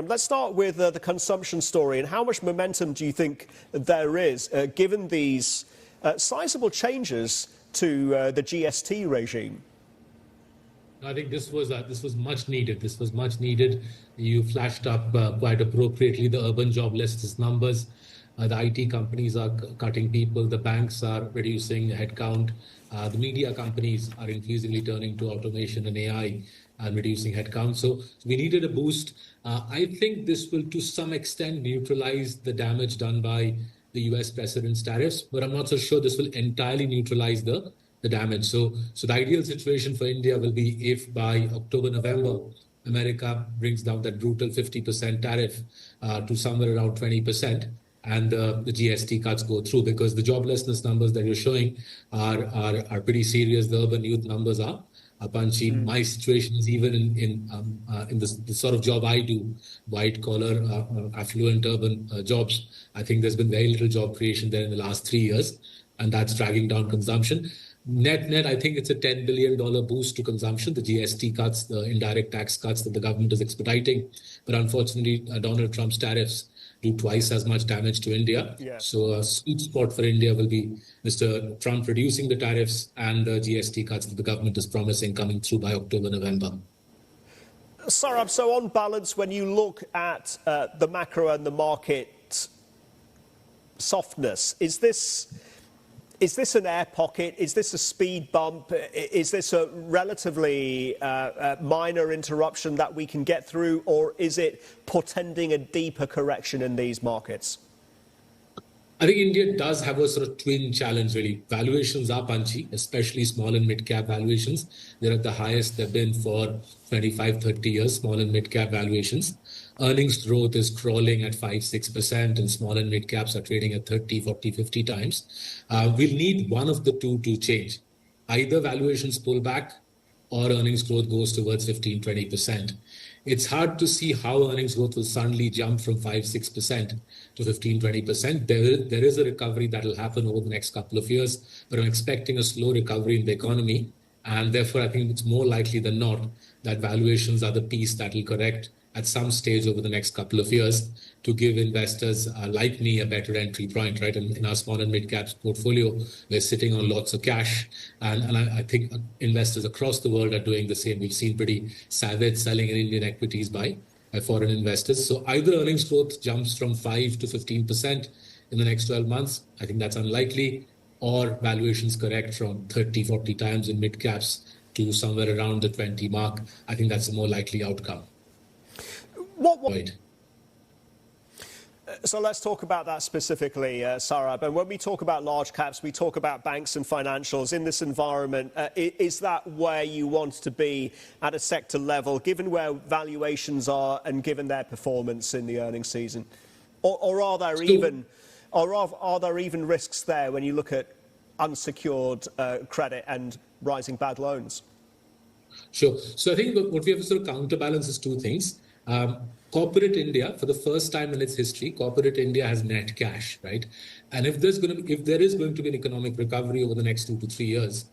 Let's start with the consumption story. And how much momentum do you think there is, given these sizable changes to the GST regime? I think this was much needed. This was much needed. You flashed up quite appropriately the urban joblessness numbers. The IT companies are cutting people. The banks are reducing headcount. The media companies are increasingly turning to automation and AI and reducing headcount. So we needed a boost. I think this will, to some extent, neutralize the damage done by the US president's tariffs, but I'm not so sure this will entirely neutralize the damage. So the ideal situation for India will be if by October, November, America brings down that brutal 50% tariff to somewhere around 20%. And the GST cuts go through, because the joblessness numbers that you're showing are pretty serious. The urban youth numbers are punchy. My situation is even in the sort of job I do, white collar, affluent urban jobs. I think there's been very little job creation there in the last 3 years, and that's dragging down consumption. Net, I think it's a $10 billion boost to consumption, the GST cuts, the indirect tax cuts that the government is expediting. But unfortunately, Donald Trump's tariffs do twice as much damage to India. Yeah. So a sweet spot for India will be Mr. Trump reducing the tariffs and the GST cuts that the government is promising coming through by October, November. Saurabh, so on balance, when you look at the macro and the market softness, is this an air pocket? Is this a speed bump? Is this a relatively minor interruption that we can get through, or is it portending a deeper correction in these markets? I think India does have a sort of twin challenge, really. Valuations are punchy, especially small and mid-cap valuations. They're at the highest they've been for 25, 30 years, small and mid-cap valuations. Earnings growth is crawling at 5-6%, and small and mid caps are trading at 30, 40, 50 times. We'll need one of the two to change. Either valuations pull back or earnings growth goes towards 15, 20%. It's hard to see how earnings growth will suddenly jump from 5-6% to 15, 20%. There is a recovery that will happen over the next couple of years, but I'm expecting a slow recovery in the economy. And therefore, I think it's more likely than not that valuations are the piece that will correct at some stage over the next couple of years to give investors like me a better entry point, right? In our small and mid caps portfolio, we're sitting on lots of cash. And I think investors across the world are doing the same. We've seen pretty savage selling in Indian equities by foreign investors. So either earnings growth jumps from 5 to 15% in the next 12 months. I think that's unlikely. Or valuations correct from 30, 40 times in mid caps to somewhere around the 20 mark. I think that's a more likely outcome. So let's talk about that specifically, Saurabh. And when we talk about large caps, we talk about banks and financials. In this environment, is that where you want to be at a sector level, given where valuations are and given their performance in the earnings season? Or are there even risks there when you look at unsecured credit and rising bad loans? Sure. So I think what we have to sort of counterbalance is two things. Corporate India, for the first time in its history, corporate India has net cash, right? And if there is going to be an economic recovery over the next 2 to 3 years,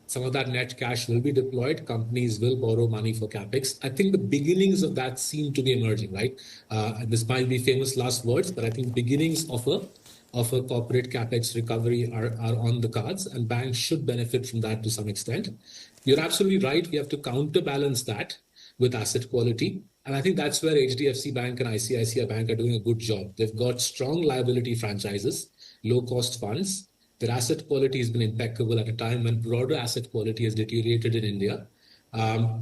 some of that net cash will be deployed. Companies will borrow money for capex. I think the beginnings of that seem to be emerging, right? This might be famous last words, but I think beginnings of a corporate capex recovery are on the cards, and banks should benefit from that to some extent. You're absolutely right. We have to counterbalance that with asset quality. And I think that's where HDFC Bank and ICICI Bank are doing a good job. They've got strong liability franchises, low-cost funds. Their asset quality has been impeccable at a time when broader asset quality has deteriorated in India.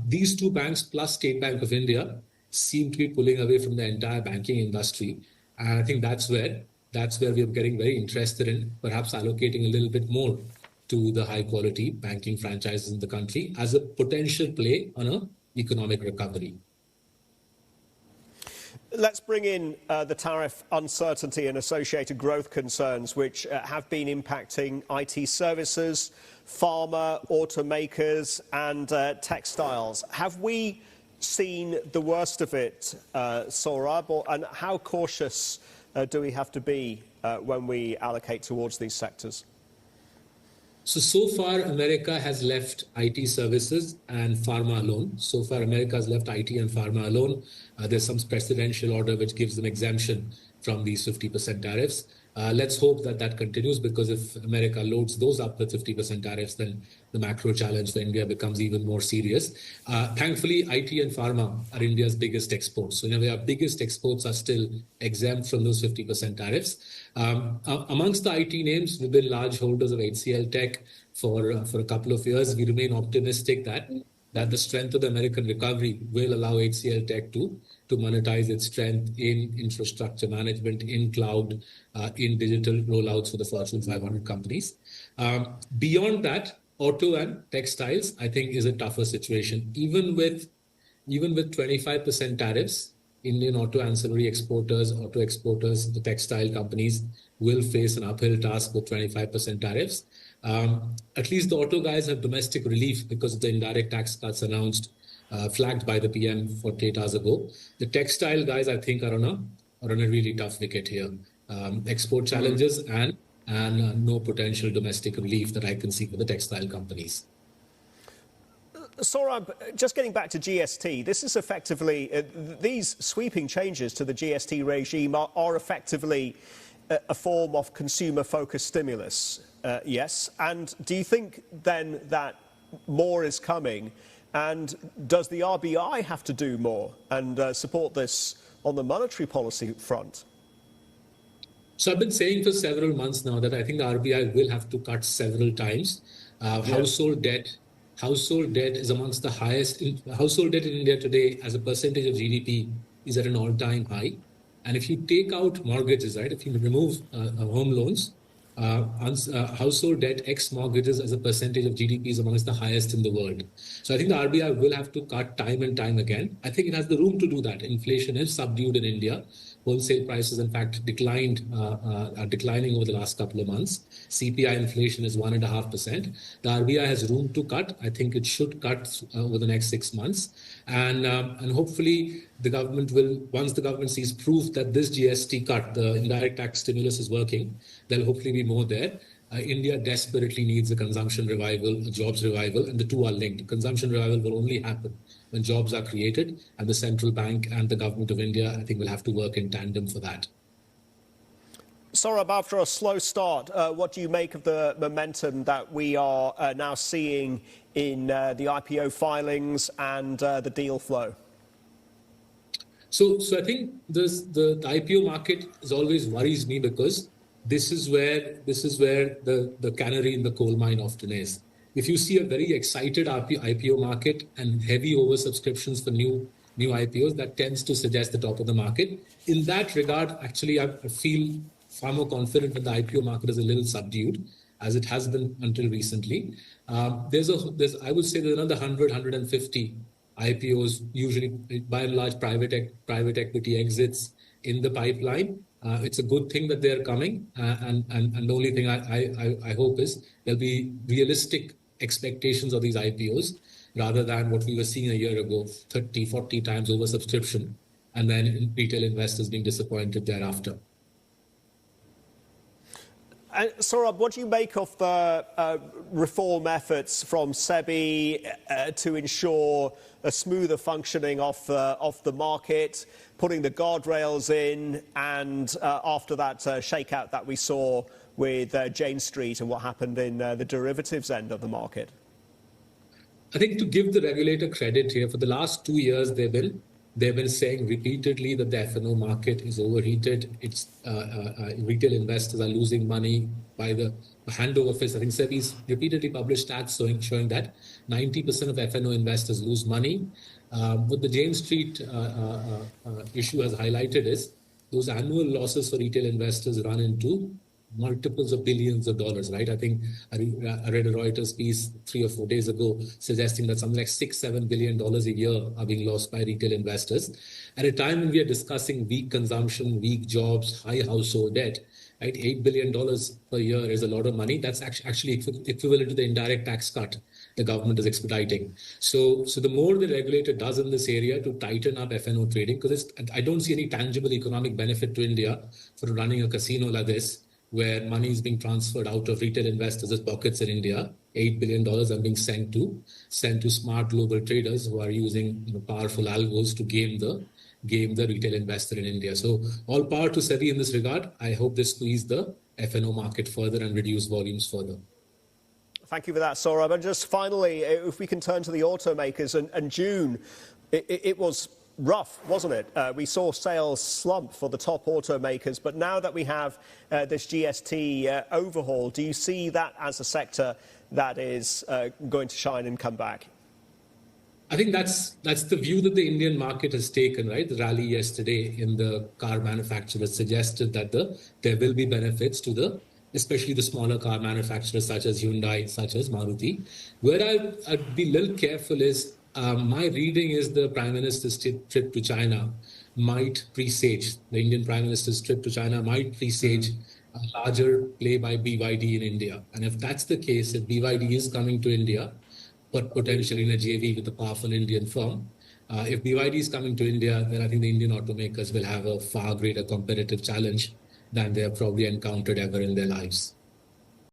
These two banks plus State Bank of India seem to be pulling away from the entire banking industry. And I think that's where we are getting very interested in perhaps allocating a little bit more to the high-quality banking franchises in the country as a potential play on an economic recovery. Let's bring in the tariff uncertainty and associated growth concerns, which have been impacting IT services, pharma, automakers, and textiles. Have we seen the worst of it, Saurabh, and how cautious do we have to be when we allocate towards these sectors? So far, America has left IT services and pharma alone. So far, America has left IT and pharma alone. There's some presidential order which gives them exemption from these 50% tariffs. Let's hope that that continues, because if America loads those up with 50% tariffs, then the macro challenge for India becomes even more serious. Thankfully, IT and pharma are India's biggest exports. So, our biggest exports are still exempt from those 50% tariffs. Amongst the IT names, we've been large holders of HCL Tech for a couple of years. We remain optimistic that the strength of the American recovery will allow HCL Tech to monetize its strength in infrastructure management, in cloud, in digital rollouts for the Fortune 500 companies. Beyond that, auto and textiles, I think, is a tougher situation. Even with 25% tariffs, Indian auto ancillary exporters, the textile companies will face an uphill task with 25% tariffs. At least the auto guys have domestic relief because of the indirect tax cuts announced, flagged by the PM 48 hours ago. The textile guys, I think, are on a really tough wicket here. Export challenges and no potential domestic relief that I can see for the textile companies. Saurabh, just getting back to GST, this is effectively, these sweeping changes to the GST regime are effectively a form of consumer-focused stimulus, yes? And do you think then that more is coming? And does the RBI have to do more and support this on the monetary policy front? So I've been saying for several months now that I think the RBI will have to cut several times. Household debt is amongst the highest. Household debt in India today as a percentage of GDP is at an all-time high. And if you take out mortgages, right, if you remove home loans, household debt ex mortgages as a percentage of GDP is amongst the highest in the world. So I think the RBI will have to cut time and time again. I think it has the room to do that. Inflation is subdued in India. Wholesale prices, in fact, are declining over the last couple of months. CPI inflation is 1.5%. The RBI has room to cut. I think it should cut over the next 6 months. And hopefully the government will, once the government sees proof that this GST cut, the indirect tax stimulus, is working, there'll hopefully be more there. India desperately needs a consumption revival, a jobs revival, and the two are linked. Consumption revival will only happen when jobs are created, and the central bank and the government of India, I think, will have to work in tandem for that. Saurabh, after a slow start, what do you make of the momentum that we are now seeing in the IPO filings and the deal flow? So I think the IPO market always worries me, because this is where the canary in the coal mine often is. If you see a very excited IPO market and heavy oversubscriptions for new IPOs, that tends to suggest the top of the market. In that regard, actually, I feel far more confident that the IPO market is a little subdued, as it has been until recently. I would say there's another 100, 150 IPOs, usually by and large private equity exits in the pipeline. It's a good thing that they're coming, and the only thing I hope is there'll be realistic expectations of these IPOs, rather than what we were seeing a year ago, 30, 40 times oversubscription, and then retail investors being disappointed thereafter. And Saurabh, what do you make of the reform efforts from SEBI to ensure a smoother functioning of the market, putting the guardrails in, and after that shakeout that we saw with Jane Street and what happened in the derivatives end of the market? I think to give the regulator credit here, for the last 2 years, they've been saying repeatedly that the F&O market is overheated. It's retail investors are losing money by the handover phase. I think SEBI's repeatedly published stats showing that 90% of F&O investors lose money. What the Jane Street issue has highlighted is those annual losses for retail investors run into multiples of billions of dollars, right? I think I read a Reuters piece 3 or 4 days ago suggesting that something like $6-7 billion a year are being lost by retail investors. At a time when we are discussing weak consumption, weak jobs, high household debt, right? $8 billion per year is a lot of money. That's actually equivalent to the indirect tax cut the government is expediting. So the more the regulator does in this area to tighten up F&O trading, because I don't see any tangible economic benefit to India for running a casino like this, where money is being transferred out of retail investors' pockets in India. $8 billion are being sent to smart global traders who are using powerful algos to game the retail investor in India. So all power to SEBI in this regard. I hope they squeeze the F&O market further and reduce volumes further. Thank you for that, Saurabh. And just finally, if we can turn to the automakers, and June, it was rough, wasn't it? We saw sales slump for the top automakers, but now that we have this GST overhaul, do you see that as a sector that is going to shine and come back? I think that's the view that the Indian market has taken, right? The rally yesterday in the car manufacturers suggested that there will be benefits to especially the smaller car manufacturers such as Hyundai, such as Maruti. Where I'd be a little careful is, my reading is the Prime Minister's trip to China might presage, the Indian Prime Minister's trip to China might presage a larger play by BYD in India. And if that's the case, if BYD is coming to India, but potentially in a JV with a powerful Indian firm, if BYD is coming to India, then I think the Indian automakers will have a far greater competitive challenge than they have probably encountered ever in their lives.